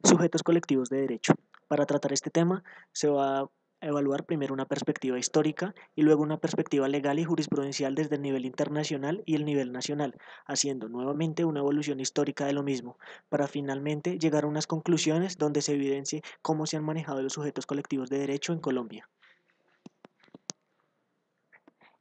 Sujetos colectivos de derecho. Para tratar este tema se va a evaluar primero una perspectiva histórica y luego una perspectiva legal y jurisprudencial desde el nivel internacional y el nivel nacional, haciendo nuevamente una evolución histórica de lo mismo, para finalmente llegar a unas conclusiones donde se evidencie cómo se han manejado los sujetos colectivos de derecho en Colombia.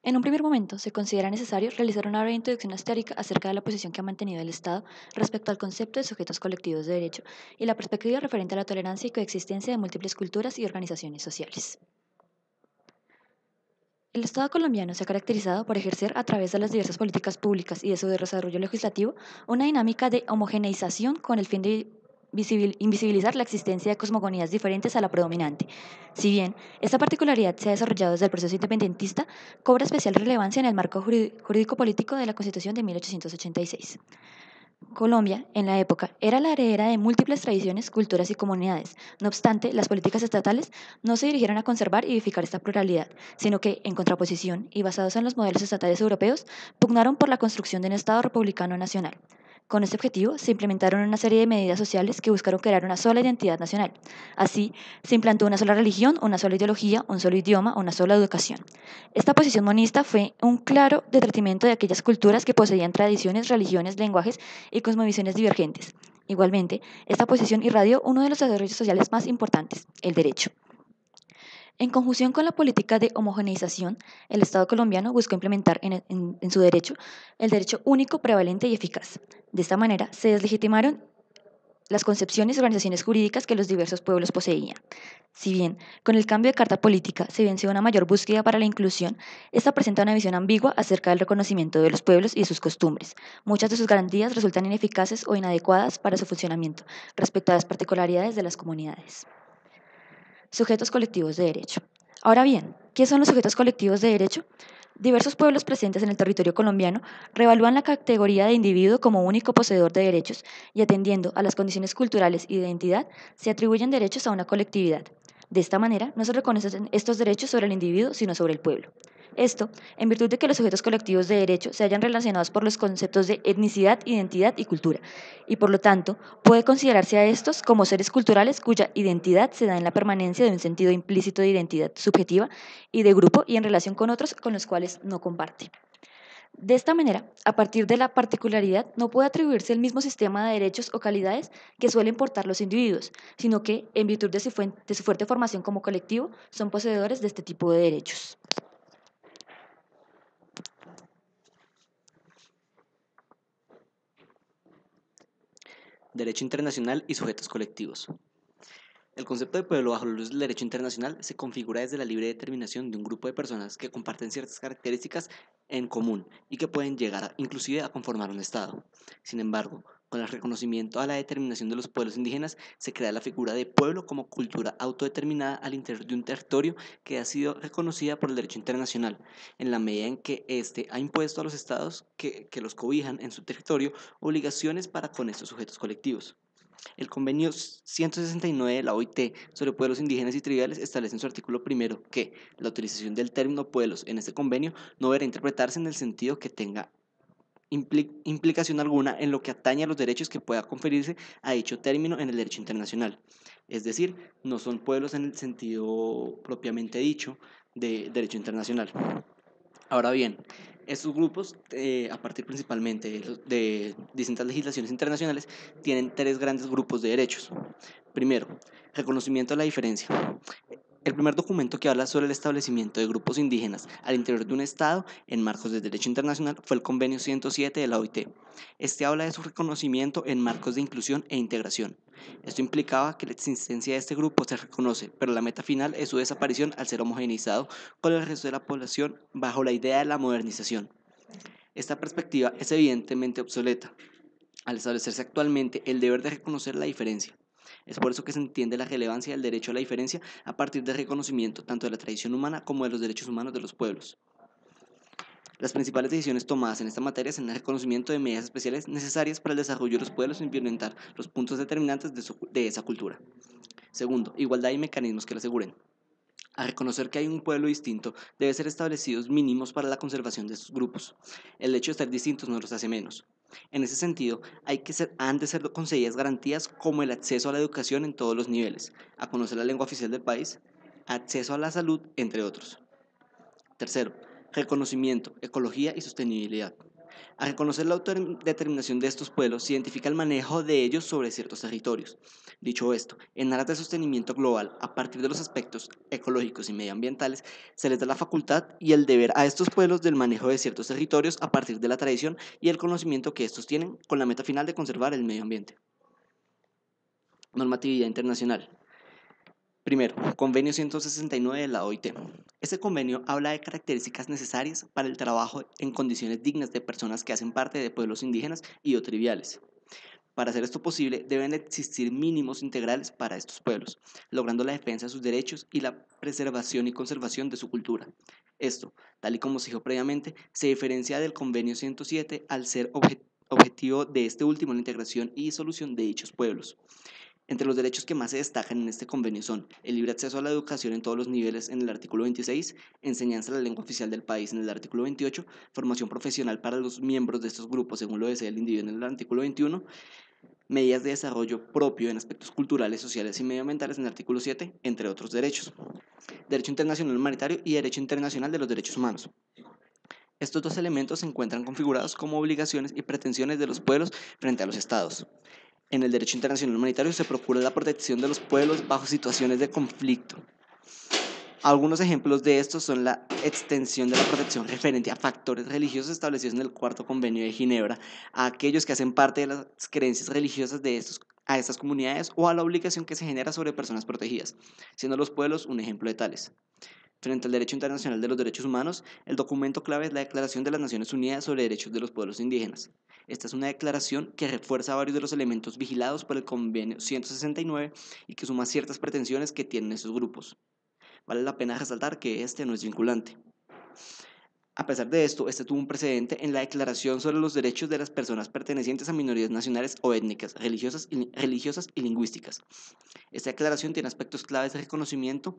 En un primer momento, se considera necesario realizar una breve introducción histórica acerca de la posición que ha mantenido el Estado respecto al concepto de sujetos colectivos de derecho y la perspectiva referente a la tolerancia y coexistencia de múltiples culturas y organizaciones sociales. El Estado colombiano se ha caracterizado por ejercer, a través de las diversas políticas públicas y de su desarrollo legislativo, una dinámica de homogeneización con el fin de invisibilizar la existencia de cosmogonías diferentes a la predominante. Si bien esta particularidad se ha desarrollado desde el proceso independentista, cobra especial relevancia en el marco jurídico-político de la Constitución de 1886. Colombia, en la época, era la heredera de múltiples tradiciones, culturas y comunidades. No obstante, las políticas estatales no se dirigieron a conservar y edificar esta pluralidad, sino que, en contraposición y basados en los modelos estatales europeos, pugnaron por la construcción de un Estado republicano nacional. Con este objetivo, se implementaron una serie de medidas sociales que buscaron crear una sola identidad nacional. Así, se implantó una sola religión, una sola ideología, un solo idioma, una sola educación. Esta posición monista fue un claro detrimento de aquellas culturas que poseían tradiciones, religiones, lenguajes y cosmovisiones divergentes. Igualmente, esta posición irradió uno de los desarrollos sociales más importantes, el derecho. En conjunción con la política de homogeneización, el Estado colombiano buscó implementar en su derecho el derecho único, prevalente y eficaz. De esta manera, se deslegitimaron las concepciones y organizaciones jurídicas que los diversos pueblos poseían. Si bien, con el cambio de carta política se venció una mayor búsqueda para la inclusión, esta presenta una visión ambigua acerca del reconocimiento de los pueblos y de sus costumbres. Muchas de sus garantías resultan ineficaces o inadecuadas para su funcionamiento respecto a las particularidades de las comunidades. Sujetos colectivos de derecho. Ahora bien, ¿qué son los sujetos colectivos de derecho? Diversos pueblos presentes en el territorio colombiano revalúan la categoría de individuo como único poseedor de derechos y, atendiendo a las condiciones culturales y de identidad, se atribuyen derechos a una colectividad. De esta manera, no se reconocen estos derechos sobre el individuo, sino sobre el pueblo. Esto, en virtud de que los sujetos colectivos de derecho se hayan relacionados por los conceptos de etnicidad, identidad y cultura, y por lo tanto puede considerarse a estos como seres culturales cuya identidad se da en la permanencia de un sentido implícito de identidad subjetiva y de grupo y en relación con otros con los cuales no comparte. De esta manera, a partir de la particularidad, no puede atribuirse el mismo sistema de derechos o calidades que suelen portar los individuos, sino que, en virtud de su fuerte formación como colectivo, son poseedores de este tipo de derechos. Derecho internacional y sujetos colectivos. El concepto de pueblo bajo la luz del derecho internacional se configura desde la libre determinación de un grupo de personas que comparten ciertas características en común y que pueden llegar inclusive a conformar un Estado. Sin embargo, con el reconocimiento a la determinación de los pueblos indígenas, se crea la figura de pueblo como cultura autodeterminada al interior de un territorio que ha sido reconocida por el derecho internacional, en la medida en que éste ha impuesto a los estados que los cobijan en su territorio obligaciones para con estos sujetos colectivos. El convenio 169 de la OIT sobre pueblos indígenas y tribales establece en su artículo primero que la utilización del término pueblos en este convenio no deberá interpretarse en el sentido que tenga implicación alguna en lo que atañe a los derechos que pueda conferirse a dicho término en el derecho internacional. Es decir, no son pueblos en el sentido propiamente dicho de derecho internacional. Ahora bien, estos grupos, a partir principalmente de distintas legislaciones internacionales, tienen tres grandes grupos de derechos. Primero, reconocimiento de la diferencia. El primer documento que habla sobre el establecimiento de grupos indígenas al interior de un Estado en marcos de derecho internacional fue el Convenio 107 de la OIT. Este habla de su reconocimiento en marcos de inclusión e integración. Esto implicaba que la existencia de este grupo se reconoce, pero la meta final es su desaparición al ser homogeneizado con el resto de la población bajo la idea de la modernización. Esta perspectiva es evidentemente obsoleta al establecerse actualmente el deber de reconocer la diferencia. Es por eso que se entiende la relevancia del derecho a la diferencia a partir del reconocimiento tanto de la tradición humana como de los derechos humanos de los pueblos. Las principales decisiones tomadas en esta materia son el reconocimiento de medidas especiales necesarias para el desarrollo de los pueblos e implementar los puntos determinantes de esa cultura. Segundo, igualdad y mecanismos que la aseguren. A reconocer que hay un pueblo distinto, debe ser establecidos mínimos para la conservación de estos grupos. El hecho de estar distintos no los hace menos. En ese sentido, han de ser concedidas garantías como el acceso a la educación en todos los niveles, a conocer la lengua oficial del país, acceso a la salud, entre otros. Tercero, reconocimiento, ecología y sostenibilidad. Al reconocer la autodeterminación de estos pueblos, se identifica el manejo de ellos sobre ciertos territorios. Dicho esto, en aras de sostenimiento global, a partir de los aspectos ecológicos y medioambientales, se les da la facultad y el deber a estos pueblos del manejo de ciertos territorios a partir de la tradición y el conocimiento que estos tienen, con la meta final de conservar el medio ambiente. Normatividad internacional. Primero, Convenio 169 de la OIT. Este convenio habla de características necesarias para el trabajo en condiciones dignas de personas que hacen parte de pueblos indígenas y o triviales. Para hacer esto posible, deben existir mínimos integrales para estos pueblos, logrando la defensa de sus derechos y la preservación y conservación de su cultura. Esto, tal y como se dijo previamente, se diferencia del Convenio 107 al ser objetivo de este último la integración y disolución de dichos pueblos. Entre los derechos que más se destacan en este convenio son el libre acceso a la educación en todos los niveles en el artículo 26, enseñanza de la lengua oficial del país en el artículo 28, formación profesional para los miembros de estos grupos según lo desea el individuo en el artículo 21, medidas de desarrollo propio en aspectos culturales, sociales y medioambientales en el artículo 7, entre otros derechos. Derecho internacional humanitario y derecho internacional de los derechos humanos. Estos dos elementos se encuentran configurados como obligaciones y pretensiones de los pueblos frente a los estados. En el derecho internacional humanitario se procura la protección de los pueblos bajo situaciones de conflicto. Algunos ejemplos de estos son la extensión de la protección referente a factores religiosos establecidos en el Cuarto Convenio de Ginebra, a aquellos que hacen parte de las creencias religiosas a estas comunidades o a la obligación que se genera sobre personas protegidas, siendo los pueblos un ejemplo de tales. Frente al derecho internacional de los derechos humanos, el documento clave es la Declaración de las Naciones Unidas sobre Derechos de los Pueblos Indígenas. Esta es una declaración que refuerza varios de los elementos vigilados por el Convenio 169 y que suma ciertas pretensiones que tienen esos grupos. Vale la pena resaltar que este no es vinculante. A pesar de esto, este tuvo un precedente en la Declaración sobre los Derechos de las Personas Pertenecientes a Minorías Nacionales o Étnicas, religiosas y lingüísticas. Esta declaración tiene aspectos claves de reconocimiento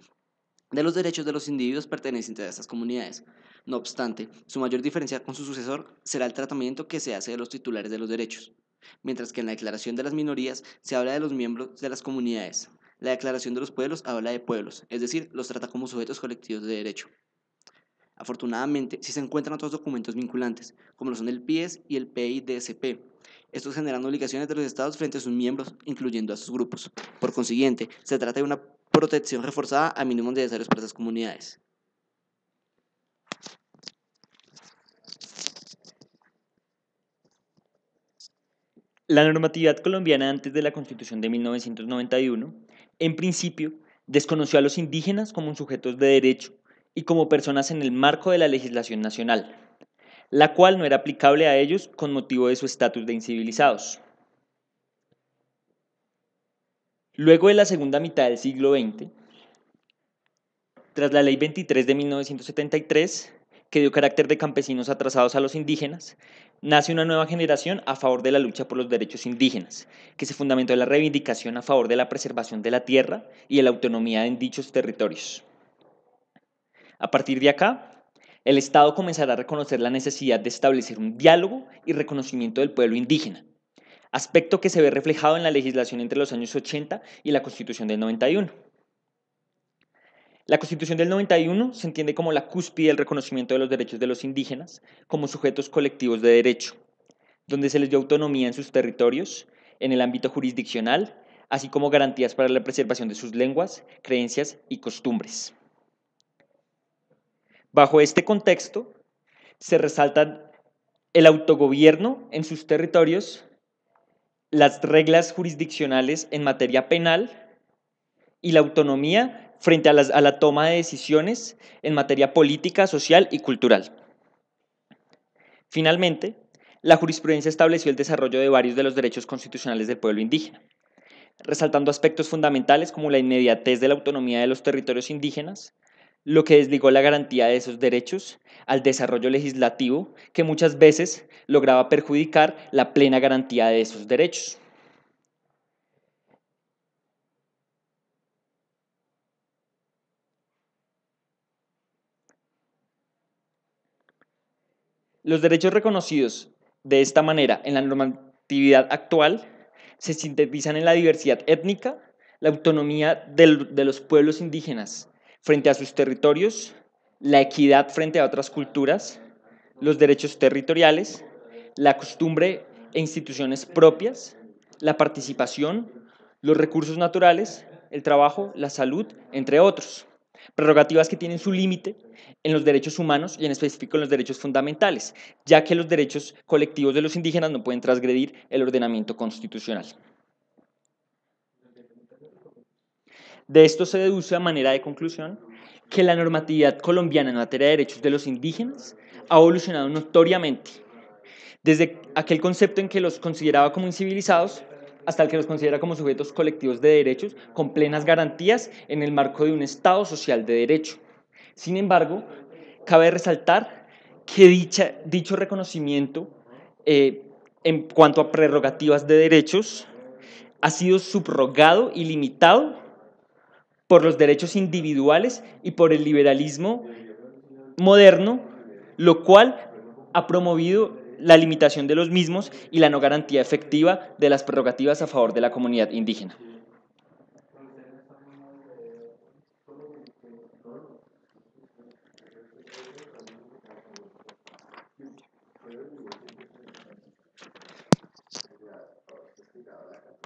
de los derechos de los individuos pertenecientes a estas comunidades. No obstante, su mayor diferencia con su sucesor será el tratamiento que se hace de los titulares de los derechos. Mientras que en la Declaración de las Minorías se habla de los miembros de las comunidades, la Declaración de los Pueblos habla de pueblos, es decir, los trata como sujetos colectivos de derecho. Afortunadamente, sí se encuentran otros documentos vinculantes, como lo son el PIES y el PIDSP. Estos generan obligaciones de los estados frente a sus miembros, incluyendo a sus grupos. Por consiguiente, se trata de una protección reforzada a mínimos necesarios para esas comunidades. La normatividad colombiana antes de la Constitución de 1991, en principio, desconoció a los indígenas como sujetos de derecho y como personas en el marco de la legislación nacional, la cual no era aplicable a ellos con motivo de su estatus de incivilizados. Luego de la segunda mitad del siglo XX, tras la Ley 23 de 1973, que dio carácter de campesinos atrasados a los indígenas, nace una nueva generación a favor de la lucha por los derechos indígenas, que se fundamentó en la reivindicación a favor de la preservación de la tierra y de la autonomía en dichos territorios. A partir de acá, el Estado comenzará a reconocer la necesidad de establecer un diálogo y reconocimiento del pueblo indígena, aspecto que se ve reflejado en la legislación entre los años 80 y la Constitución del 91. La Constitución del 91 se entiende como la cúspide del reconocimiento de los derechos de los indígenas como sujetos colectivos de derecho, donde se les dio autonomía en sus territorios, en el ámbito jurisdiccional, así como garantías para la preservación de sus lenguas, creencias y costumbres. Bajo este contexto, se resaltan el autogobierno en sus territorios, las reglas jurisdiccionales en materia penal y la autonomía frente a la toma de decisiones en materia política, social y cultural. Finalmente, la jurisprudencia estableció el desarrollo de varios de los derechos constitucionales del pueblo indígena, resaltando aspectos fundamentales como la inmediatez de la autonomía de los territorios indígenas, lo que desligó la garantía de esos derechos al desarrollo legislativo que muchas veces lograba perjudicar la plena garantía de esos derechos. Los derechos reconocidos De esta manera, en la normatividad actual se sintetizan en la diversidad étnica, la autonomía de los pueblos indígenas frente a sus territorios, la equidad frente a otras culturas, los derechos territoriales, la costumbre e instituciones propias, la participación, los recursos naturales, el trabajo, la salud, entre otros. Prerrogativas que tienen su límite en los derechos humanos y en específico en los derechos fundamentales, ya que los derechos colectivos de los indígenas no pueden transgredir el ordenamiento constitucional. De esto se deduce a manera de conclusión que la normatividad colombiana en materia de derechos de los indígenas ha evolucionado notoriamente, desde aquel concepto en que los consideraba como incivilizados hasta el que los considera como sujetos colectivos de derechos con plenas garantías en el marco de un Estado social de derecho. Sin embargo, cabe resaltar que dicho reconocimiento en cuanto a prerrogativas de derechos ha sido subrogado y limitado por los derechos individuales y por el liberalismo moderno, lo cual ha promovido la limitación de los mismos y la no garantía efectiva de las prerrogativas a favor de la comunidad indígena.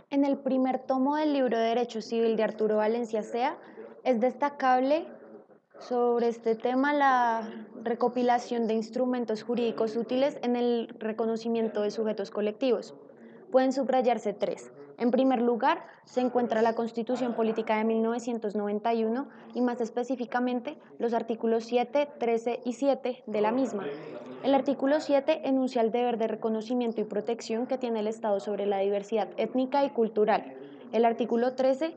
En el primer tomo del libro de Derecho Civil de Arturo Valencia Sea es destacable sobre este tema la recopilación de instrumentos jurídicos útiles en el reconocimiento de sujetos colectivos. Pueden subrayarse tres. En primer lugar, se encuentra la Constitución Política de 1991 y más específicamente los artículos 7, 13 y 7 de la misma. El artículo 7 enuncia el deber de reconocimiento y protección que tiene el Estado sobre la diversidad étnica y cultural. El artículo 13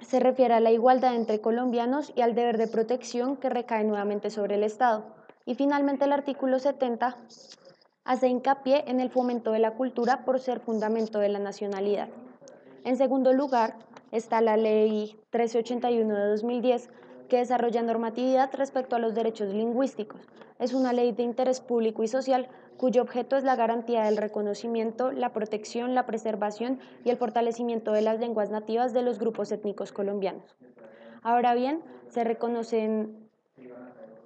se refiere a la igualdad entre colombianos y al deber de protección que recae nuevamente sobre el Estado. Y finalmente el artículo 70 hace hincapié en el fomento de la cultura por ser fundamento de la nacionalidad. En segundo lugar está la Ley 1381 de 2010, que desarrolla normatividad respecto a los derechos lingüísticos. Es una ley de interés público y social cuyo objeto es la garantía del reconocimiento, la protección, la preservación y el fortalecimiento de las lenguas nativas de los grupos étnicos colombianos. Ahora bien, se reconocen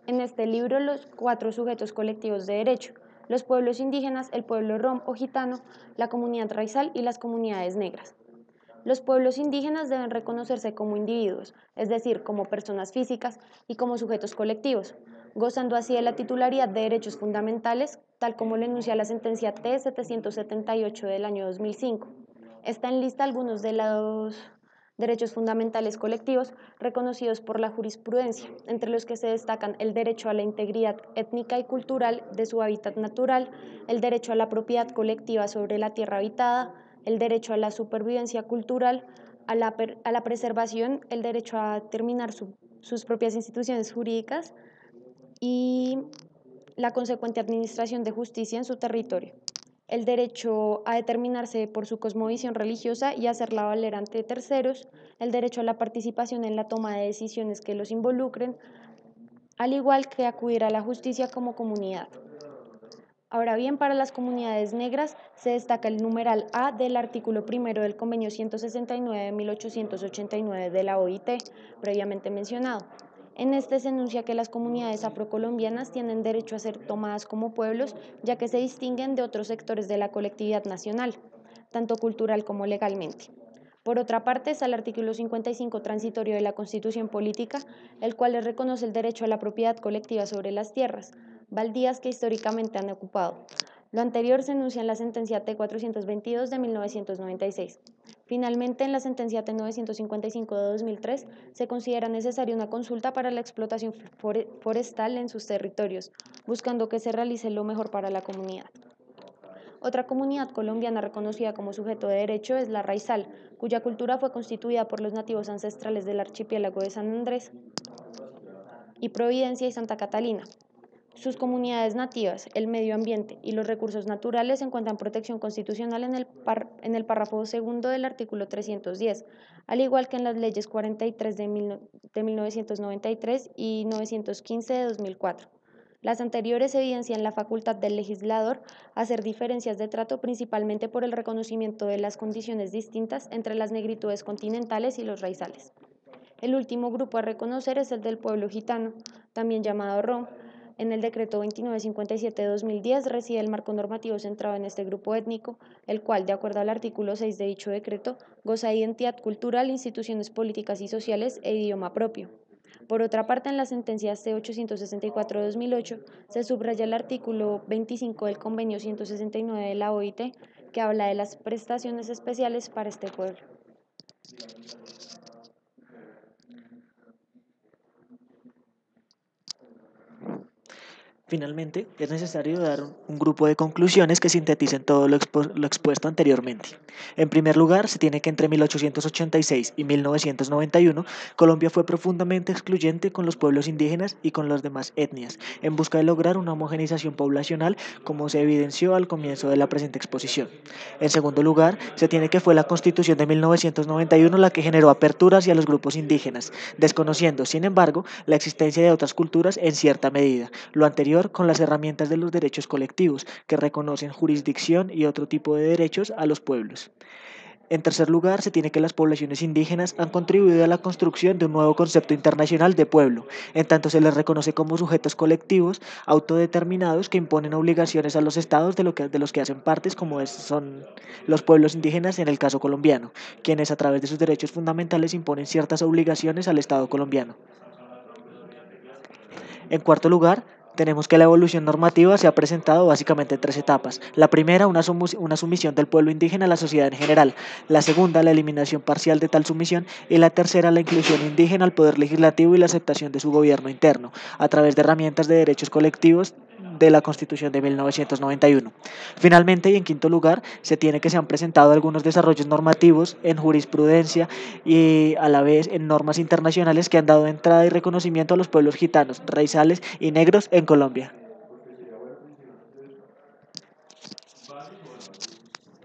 en este libro los 4 sujetos colectivos de derecho: los pueblos indígenas, el pueblo rom o gitano, la comunidad raizal y las comunidades negras. Los pueblos indígenas deben reconocerse como individuos, es decir, como personas físicas y como sujetos colectivos, gozando así de la titularidad de derechos fundamentales, tal como lo enuncia la sentencia T-778 del año 2005. Está en lista algunos de los derechos fundamentales colectivos reconocidos por la jurisprudencia, entre los que se destacan el derecho a la integridad étnica y cultural de su hábitat natural, el derecho a la propiedad colectiva sobre la tierra habitada, el derecho a la supervivencia cultural, a la preservación, el derecho a determinar sus propias instituciones jurídicas y la consecuente administración de justicia en su territorio, el derecho a determinarse por su cosmovisión religiosa y hacerla valer ante terceros, el derecho a la participación en la toma de decisiones que los involucren, al igual que acudir a la justicia como comunidad. Ahora bien, para las comunidades negras se destaca el numeral A del artículo primero del convenio 169 de 1889 de la OIT, previamente mencionado. En este se enuncia que las comunidades afrocolombianas tienen derecho a ser tomadas como pueblos, ya que se distinguen de otros sectores de la colectividad nacional, tanto cultural como legalmente. Por otra parte, está el artículo 55 transitorio de la Constitución Política, el cual les reconoce el derecho a la propiedad colectiva sobre las tierras baldías que históricamente han ocupado. Lo anterior se enuncia en la sentencia T-422 de 1996. Finalmente, en la sentencia T-955 de 2003, se considera necesaria una consulta para la explotación forestal en sus territorios, buscando que se realice lo mejor para la comunidad. Otra comunidad colombiana reconocida como sujeto de derecho es la raizal, cuya cultura fue constituida por los nativos ancestrales del archipiélago de San Andrés y Providencia y Santa Catalina. Sus comunidades nativas, el medio ambiente y los recursos naturales encuentran protección constitucional en el párrafo segundo del artículo 310, al igual que en las leyes 43 de 1993 y 915 de 2004. Las anteriores evidencian la facultad del legislador a hacer diferencias de trato principalmente por el reconocimiento de las condiciones distintas entre las negritudes continentales y los raizales. El último grupo a reconocer es el del pueblo gitano, también llamado ROM. En el decreto 2957 de 2010 reside el marco normativo centrado en este grupo étnico, el cual, de acuerdo al artículo 6 de dicho decreto, goza de identidad cultural, instituciones políticas y sociales e idioma propio. Por otra parte, en la sentencia C-864 de 2008 se subraya el artículo 25 del convenio 169 de la OIT, que habla de las prestaciones especiales para este pueblo. Finalmente, es necesario dar un grupo de conclusiones que sinteticen todo lo expuesto anteriormente. En primer lugar, se tiene que entre 1886 y 1991, Colombia fue profundamente excluyente con los pueblos indígenas y con las demás etnias, en busca de lograr una homogeneización poblacional, como se evidenció al comienzo de la presente exposición. En segundo lugar, se tiene que fue la Constitución de 1991 la que generó apertura hacia los grupos indígenas, desconociendo, sin embargo, la existencia de otras culturas en cierta medida. Lo anterior con las herramientas de los derechos colectivos, que reconocen jurisdicción y otro tipo de derechos a los pueblos. En tercer lugar, se tiene que las poblaciones indígenas han contribuido a la construcción de un nuevo concepto internacional de pueblo, en tanto se les reconoce como sujetos colectivos autodeterminados que imponen obligaciones a los estados de los que hacen partes, como son los pueblos indígenas en el caso colombiano, quienes a través de sus derechos fundamentales imponen ciertas obligaciones al Estado colombiano. En cuarto lugar, tenemos que la evolución normativa se ha presentado básicamente en tres etapas. La primera, una sumisión del pueblo indígena a la sociedad en general. La segunda, la eliminación parcial de tal sumisión. Y la tercera, la inclusión indígena al poder legislativo y la aceptación de su gobierno interno, a través de herramientas de derechos colectivos de la Constitución de 1991. Finalmente, y en quinto lugar, se tiene que se han presentado algunos desarrollos normativos en jurisprudencia y a la vez en normas internacionales que han dado entrada y reconocimiento a los pueblos gitanos, raizales y negros en Colombia.